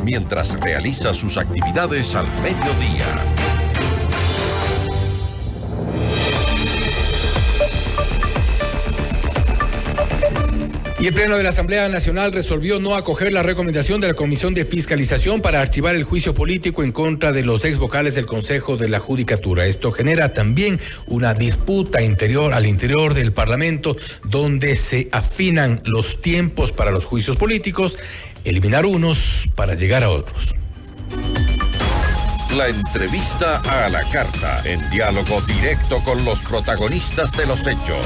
mientras realiza sus actividades al mediodía. Y el Pleno de la Asamblea Nacional resolvió no acoger la recomendación de la Comisión de Fiscalización para archivar el juicio político en contra de los ex vocales del Consejo de la Judicatura. Esto genera también una disputa al interior del Parlamento, donde se afinan los tiempos para los juicios políticos, eliminar unos para llegar a otros. La entrevista a la carta, en diálogo directo con los protagonistas de los hechos.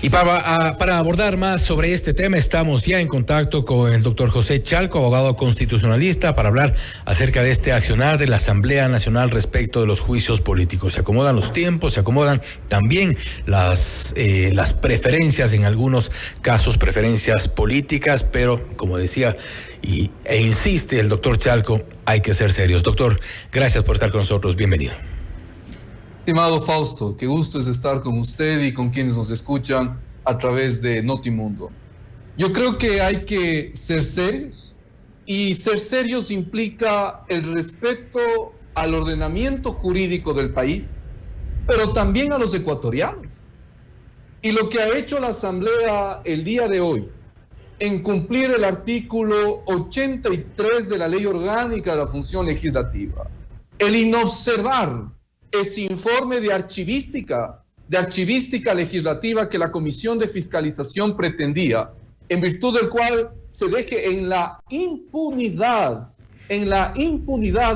Y para abordar más sobre este tema, estamos ya en contacto con el doctor José Chalco, abogado constitucionalista, para hablar acerca de este accionar de la Asamblea Nacional respecto de los juicios políticos. Se acomodan los tiempos, se acomodan también las preferencias, en algunos casos preferencias políticas, pero como decía e insiste el doctor Chalco, hay que ser serios. Doctor, gracias por estar con nosotros, bienvenido. Estimado Fausto, qué gusto es estar con usted y con quienes nos escuchan a través de Notimundo. Yo creo que hay que ser serios, y ser serios implica el respeto al ordenamiento jurídico del país, pero también a los ecuatorianos. Y lo que ha hecho la Asamblea el día de hoy, en cumplir el artículo 83 de la Ley Orgánica de la Función Legislativa, el inobservar ese informe de archivística legislativa que la Comisión de Fiscalización pretendía, en virtud del cual se deje en la impunidad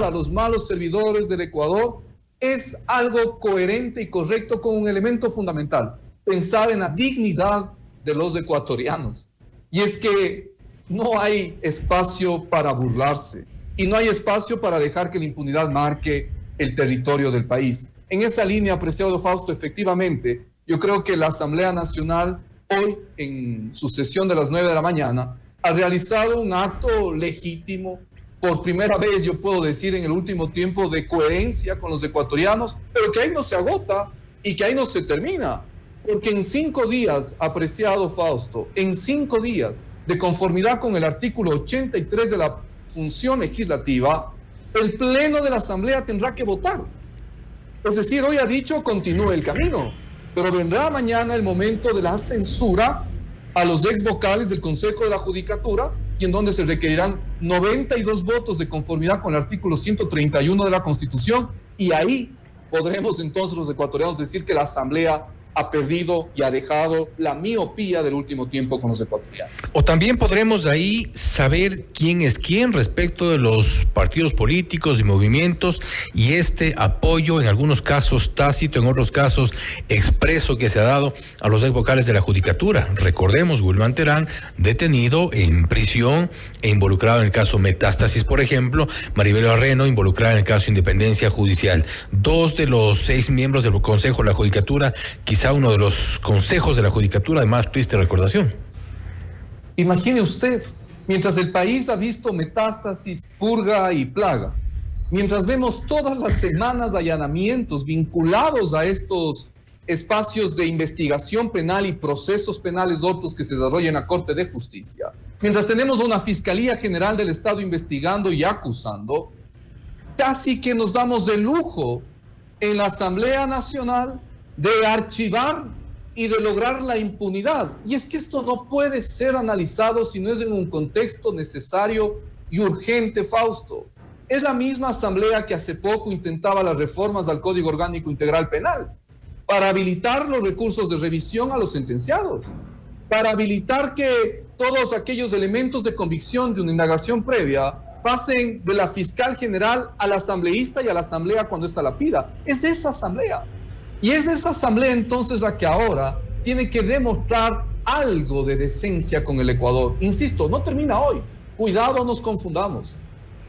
a los malos servidores del Ecuador, es algo coherente y correcto con un elemento fundamental: pensar en la dignidad de los ecuatorianos. Y es que no hay espacio para burlarse y no hay espacio para dejar que la impunidad marque el territorio del país. En esa línea, apreciado Fausto, efectivamente, yo creo que la Asamblea Nacional hoy, en su sesión de las 9 de la mañana, ha realizado un acto legítimo, por primera vez, yo puedo decir, en el último tiempo, de coherencia con los ecuatorianos, pero que ahí no se agota y que ahí no se termina, porque en 5 días, apreciado Fausto, en 5 días, de conformidad con el artículo 83 de la Función Legislativa, el Pleno de la Asamblea tendrá que votar. Es decir, hoy ha dicho continúe el camino, pero vendrá mañana el momento de la censura a los ex vocales del Consejo de la Judicatura, y en donde se requerirán 92 votos de conformidad con el artículo 131 de la Constitución, y ahí podremos entonces los ecuatorianos decir que la Asamblea ha perdido y ha dejado la miopía del último tiempo con los ecuatorianos. O también podremos ahí saber quién es quién respecto de los partidos políticos y movimientos, y este apoyo, en algunos casos tácito, en otros casos expreso, que se ha dado a los ex vocales de la Judicatura. Recordemos, Wilman Terán, detenido en prisión e involucrado en el caso Metástasis, por ejemplo; Maribel Barreno, involucrada en el caso Independencia Judicial. 2 de los 6 miembros del Consejo de la Judicatura, quizá uno de los consejos de la Judicatura de más triste recordación. Imagine usted, mientras el país ha visto metástasis, purga y plaga, mientras vemos todas las semanas allanamientos vinculados a estos espacios de investigación penal y procesos penales otros que se desarrollan en la Corte de Justicia, mientras tenemos una Fiscalía General del Estado investigando y acusando, casi que nos damos el lujo en la Asamblea Nacional de archivar y de lograr la impunidad. Y es que esto no puede ser analizado si no es en un contexto necesario y urgente, Fausto. Es la misma Asamblea que hace poco intentaba las reformas al Código Orgánico Integral Penal para habilitar los recursos de revisión a los sentenciados, para habilitar que todos aquellos elementos de convicción de una indagación previa pasen de la fiscal general al asambleísta y a la Asamblea cuando ésta la pida. Es esa Asamblea. Y es esa Asamblea entonces la que ahora tiene que demostrar algo de decencia con el Ecuador. Insisto, no termina hoy. Cuidado, no nos confundamos.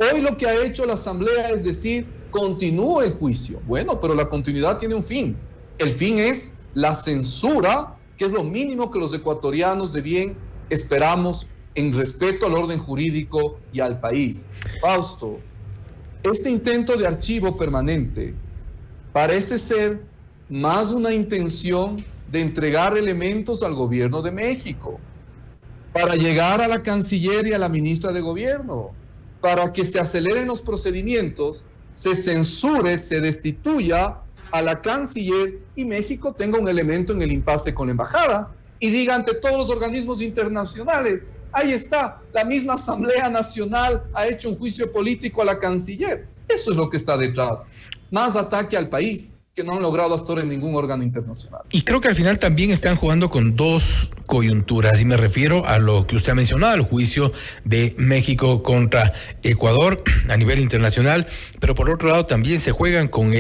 Hoy lo que ha hecho la Asamblea es decir, continúa el juicio. Bueno, pero la continuidad tiene un fin. El fin es la censura, que es lo mínimo que los ecuatorianos de bien esperamos en respeto al orden jurídico y al país. Fausto, este intento de archivo permanente parece ser más una intención de entregar elementos al gobierno de México para llegar a la canciller y a la ministra de gobierno, para que se aceleren los procedimientos, se censure, se destituya a la canciller y México tenga un elemento en el impasse con la embajada y diga ante todos los organismos internacionales, ahí está, la misma Asamblea Nacional ha hecho un juicio político a la canciller. Eso es lo que está detrás. Más ataque al país que no han logrado hasta ahora en ningún órgano internacional. Y creo que al final también están jugando con dos coyunturas, y me refiero a lo que usted ha mencionado, el juicio de México contra Ecuador a nivel internacional, pero por otro lado también se juegan con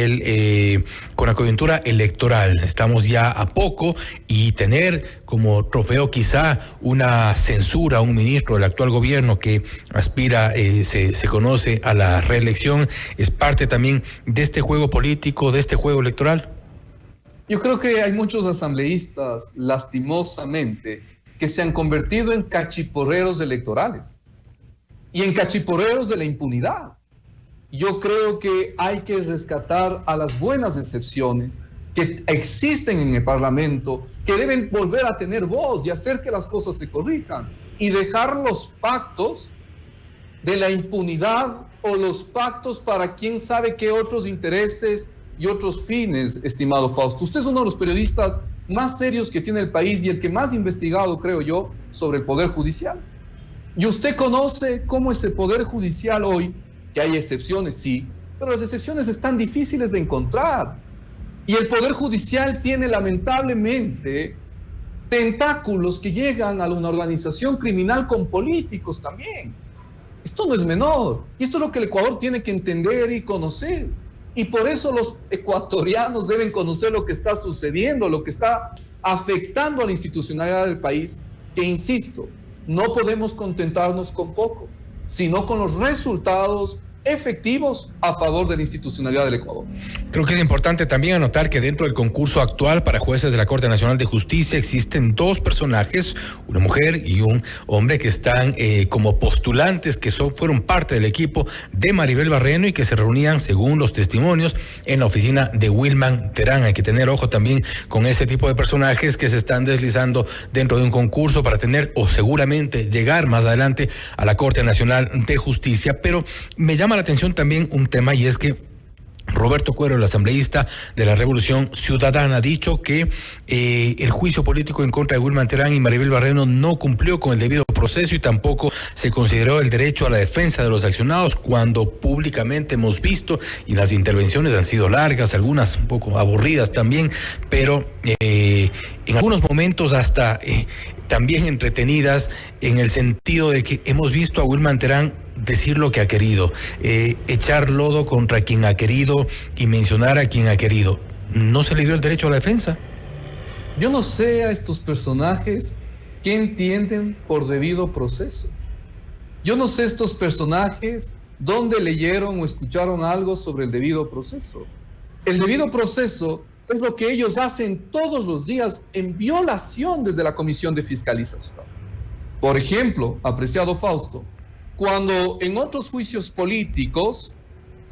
con la coyuntura electoral. Estamos ya a poco y tener como trofeo quizá una censura a un ministro del actual gobierno que aspira, se conoce a la reelección, es parte también de este juego político, de este juego electoral. Yo creo que hay muchos asambleístas, lastimosamente, que se han convertido en cachiporreros electorales y en cachiporreros de la impunidad. Yo creo que hay que rescatar a las buenas excepciones que existen en el Parlamento, que deben volver a tener voz y hacer que las cosas se corrijan y dejar los pactos de la impunidad o los pactos para quién sabe qué otros intereses y otros fines, estimado Fausto. Usted es uno de los periodistas más serios que tiene el país y el que más ha investigado, creo yo, sobre el Poder Judicial. Y usted conoce cómo ese Poder Judicial hoy, que hay excepciones, sí, pero las excepciones están difíciles de encontrar. Y el Poder Judicial tiene lamentablemente tentáculos que llegan a una organización criminal con políticos también. Esto no es menor. Y esto es lo que el Ecuador tiene que entender y conocer. Y por eso los ecuatorianos deben conocer lo que está sucediendo, lo que está afectando a la institucionalidad del país, que insisto, no podemos contentarnos con poco, sino con los resultados efectivos a favor de la institucionalidad del Ecuador. Creo que es importante también anotar que dentro del concurso actual para jueces de la Corte Nacional de Justicia existen dos personajes, una mujer y un hombre que están como postulantes, que fueron parte del equipo de Maribel Barreno y que se reunían, según los testimonios, en la oficina de Wilman Terán. Hay que tener ojo también con ese tipo de personajes que se están deslizando dentro de un concurso para tener o seguramente llegar más adelante a la Corte Nacional de Justicia. Pero me llama la atención también un tema, y es que Roberto Cuero, el asambleísta de la Revolución Ciudadana, ha dicho que el juicio político en contra de Wilman Terán y Maribel Barreno no cumplió con el debido proceso y tampoco se consideró el derecho a la defensa de los accionados, cuando públicamente hemos visto, y las intervenciones han sido largas, algunas un poco aburridas también, pero en algunos momentos hasta también entretenidas, en el sentido de que hemos visto a Wilman Terán decir lo que ha querido, echar lodo contra quien ha querido y mencionar a quien ha querido. ¿No se le dio el derecho a la defensa? Yo no sé a estos personajes qué entienden por debido proceso. Yo no sé estos personajes dónde leyeron o escucharon algo sobre el debido proceso. El debido proceso es lo que ellos hacen todos los días en violación desde la Comisión de Fiscalización. Por ejemplo, apreciado Fausto, cuando en otros juicios políticos,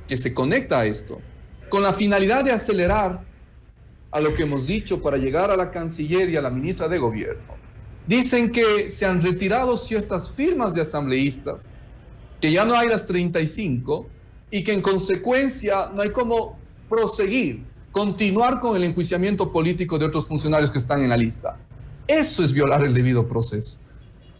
que se conecta a esto, con la finalidad de acelerar a lo que hemos dicho para llegar a la canciller y a la ministra de gobierno, dicen que se han retirado ciertas firmas de asambleístas, que ya no hay las 35 y que en consecuencia no hay cómo proseguir, continuar con el enjuiciamiento político de otros funcionarios que están en la lista. Eso es violar el debido proceso.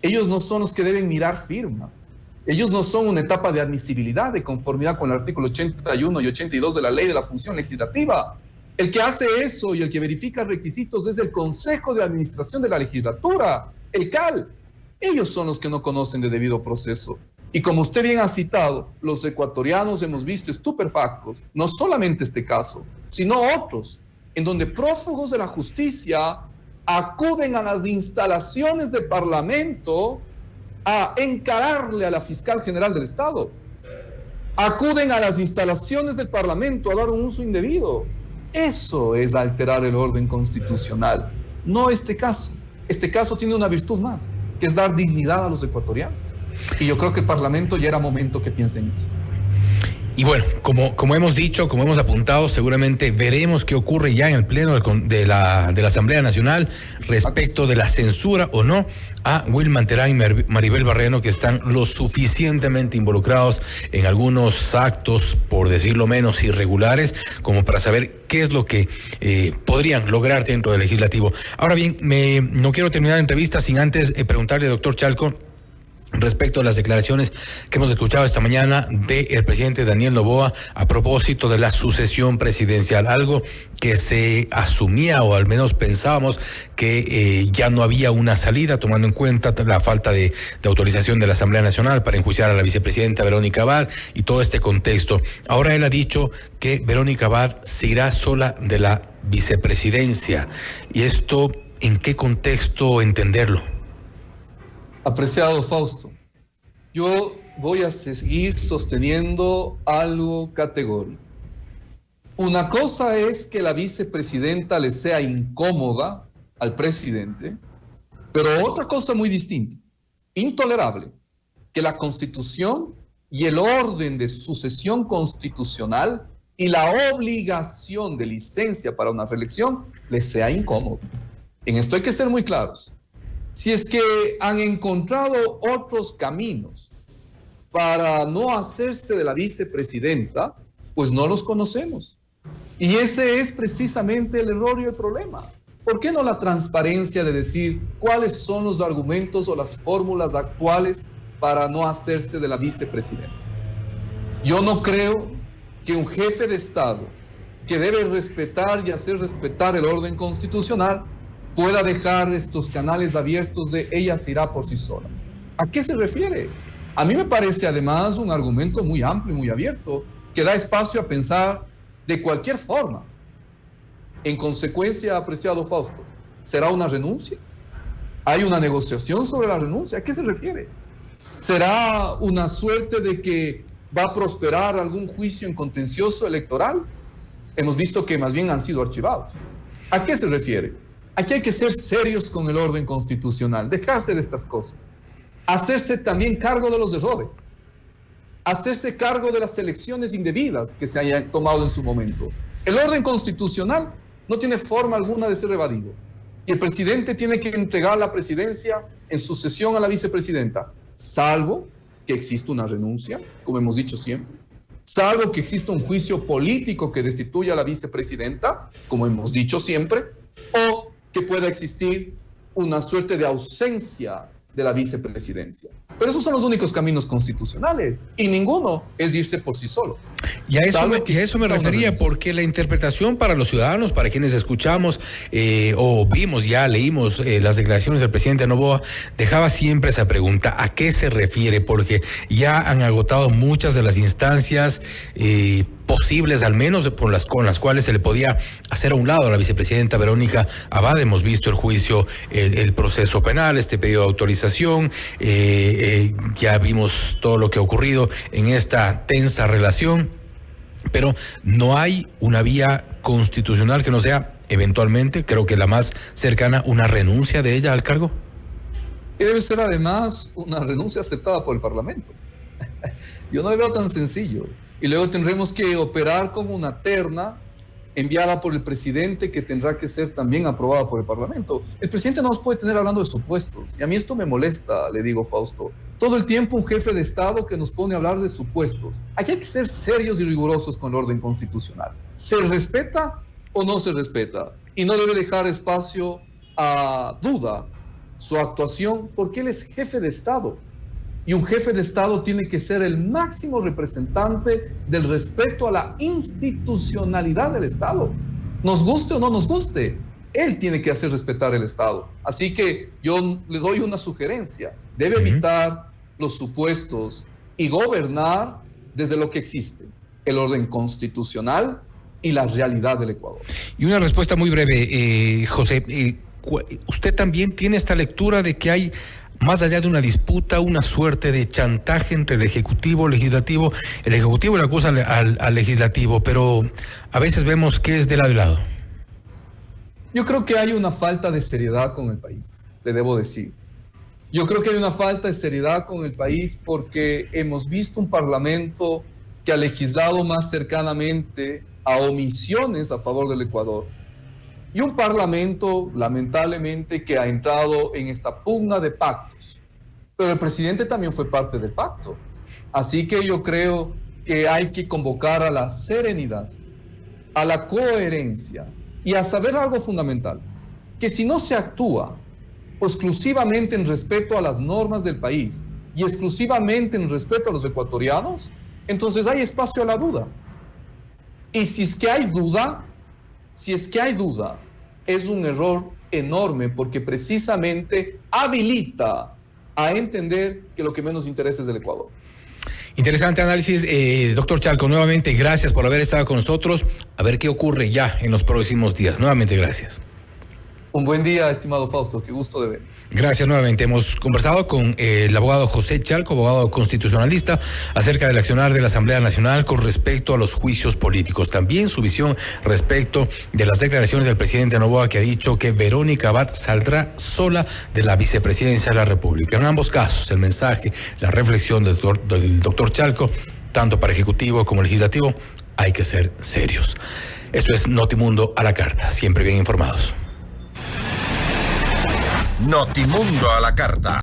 Ellos no son los que deben mirar firmas. Ellos no son una etapa de admisibilidad, de conformidad con el artículo 81 y 82 de la Ley de la Función Legislativa. El que hace eso y el que verifica requisitos es el Consejo de Administración de la Legislatura, el CAL. Ellos son los que no conocen de debido proceso. Y como usted bien ha citado, los ecuatorianos hemos visto estupefactos, no solamente este caso, sino otros, en donde prófugos de la justicia acuden a las instalaciones del Parlamento a encararle a la fiscal general del Estado. Acuden a las instalaciones del Parlamento a dar un uso indebido. Eso es alterar el orden constitucional, no este caso. Este caso tiene una virtud más, que es dar dignidad a los ecuatorianos. Y yo creo que el Parlamento ya era momento que piense en eso. Y bueno, como hemos dicho, como hemos apuntado, seguramente veremos qué ocurre ya en el pleno de la Asamblea Nacional respecto de la censura o no a Wilman Terán y Maribel Barreno, que están lo suficientemente involucrados en algunos actos, por decirlo menos, irregulares, como para saber qué es lo que podrían lograr dentro del legislativo. Ahora bien, no quiero terminar la entrevista sin antes preguntarle, doctor Chalco, respecto a las declaraciones que hemos escuchado esta mañana del presidente Daniel Noboa a propósito de la sucesión presidencial, algo que se asumía o al menos pensábamos que ya no había una salida, tomando en cuenta la falta de autorización de la Asamblea Nacional para enjuiciar a la vicepresidenta Verónica Abad y todo este contexto. Ahora él ha dicho que Verónica Abad se irá sola de la vicepresidencia. ¿Y esto en qué contexto entenderlo? Apreciado Fausto, yo voy a seguir sosteniendo algo categórico. Una cosa es que la vicepresidenta le sea incómoda al presidente, pero otra cosa muy distinta, intolerable, que la Constitución y el orden de sucesión constitucional y la obligación de licencia para una reelección le sea incómodo. En esto hay que ser muy claros. Si es que han encontrado otros caminos para no hacerse de la vicepresidenta, pues no los conocemos. Y ese es precisamente el error y el problema. ¿Por qué no la transparencia de decir cuáles son los argumentos o las fórmulas actuales para no hacerse de la vicepresidenta? Yo no creo que un jefe de Estado que debe respetar y hacer respetar el orden constitucional pueda dejar estos canales abiertos de ella se irá por sí sola. ¿A qué se refiere? A mí me parece además un argumento muy amplio y muy abierto que da espacio a pensar de cualquier forma. En consecuencia, apreciado Fausto, ¿será una renuncia? ¿Hay una negociación sobre la renuncia? ¿A qué se refiere? ¿Será una suerte de que va a prosperar algún juicio en contencioso electoral? Hemos visto que más bien han sido archivados. ¿A qué se refiere? Aquí hay que ser serios con el orden constitucional, dejarse de estas cosas, hacerse también cargo de los errores, hacerse cargo de las elecciones indebidas que se hayan tomado en su momento. El orden constitucional no tiene forma alguna de ser evadido y el presidente tiene que entregar la presidencia en sucesión a la vicepresidenta, salvo que exista una renuncia, como hemos dicho siempre, salvo que exista un juicio político que destituya a la vicepresidenta, como hemos dicho siempre, o que pueda existir una suerte de ausencia de la vicepresidencia. Pero esos son los únicos caminos constitucionales y ninguno es irse por sí solo. Y a eso me refería, porque la interpretación para los ciudadanos, para quienes escuchamos o vimos, ya leímos las declaraciones del presidente Noboa, dejaba siempre esa pregunta, ¿a qué se refiere? Porque ya han agotado muchas de las instancias posibles, al menos con las cuales se le podía hacer a un lado a la vicepresidenta Verónica Abad. Hemos visto el juicio, el proceso penal, este pedido de autorización, ya vimos todo lo que ha ocurrido en esta tensa relación, pero no hay una vía constitucional que no sea eventualmente, creo que la más cercana, una renuncia de ella al cargo. Y debe ser además una renuncia aceptada por el Parlamento. Yo no lo veo tan sencillo. Y luego tendremos que operar como una terna enviada por el presidente que tendrá que ser también aprobada por el Parlamento. El presidente no nos puede tener hablando de supuestos. Y a mí esto me molesta, le digo, Fausto. Todo el tiempo un jefe de Estado que nos pone a hablar de supuestos. Aquí hay que ser serios y rigurosos con el orden constitucional. ¿Se respeta o no se respeta? Y no debe dejar espacio a duda su actuación porque él es jefe de Estado. Y un jefe de Estado tiene que ser el máximo representante del respeto a la institucionalidad del Estado. Nos guste o no nos guste, él tiene que hacer respetar el Estado. Así que yo le doy una sugerencia. Debe evitar los supuestos y gobernar desde lo que existe, el orden constitucional y la realidad del Ecuador. Y una respuesta muy breve, José. ¿Usted también tiene esta lectura de que hay, más allá de una disputa, una suerte de chantaje entre el Ejecutivo y el Legislativo? El Ejecutivo le acusa al Legislativo, pero a veces vemos que es de lado y lado. Yo creo que hay una falta de seriedad con el país, le debo decir. Yo creo que hay una falta de seriedad con el país porque hemos visto un Parlamento que ha legislado más cercanamente a omisiones a favor del Ecuador, y un parlamento, lamentablemente, que ha entrado en esta pugna de pactos. Pero el presidente también fue parte del pacto. Así que yo creo que hay que convocar a la serenidad, a la coherencia y a saber algo fundamental, que si no se actúa exclusivamente en respeto a las normas del país y exclusivamente en respeto a los ecuatorianos, entonces hay espacio a la duda. Y si es que hay duda, es un error enorme, porque precisamente habilita a entender que lo que menos interesa es del Ecuador. Interesante análisis, doctor Chalco. Nuevamente, gracias por haber estado con nosotros. A ver qué ocurre ya en los próximos días. Nuevamente, gracias. Un buen día, estimado Fausto. Qué gusto de ver. Gracias nuevamente. Hemos conversado con el abogado José Chalco, abogado constitucionalista, acerca del accionar de la Asamblea Nacional con respecto a los juicios políticos. También su visión respecto de las declaraciones del presidente Noboa, que ha dicho que Verónica Abad saldrá sola de la vicepresidencia de la República. En ambos casos, el mensaje, la reflexión del doctor Chalco, tanto para Ejecutivo como Legislativo, hay que ser serios. Esto es Notimundo a la carta, siempre bien informados. Notimundo a la carta.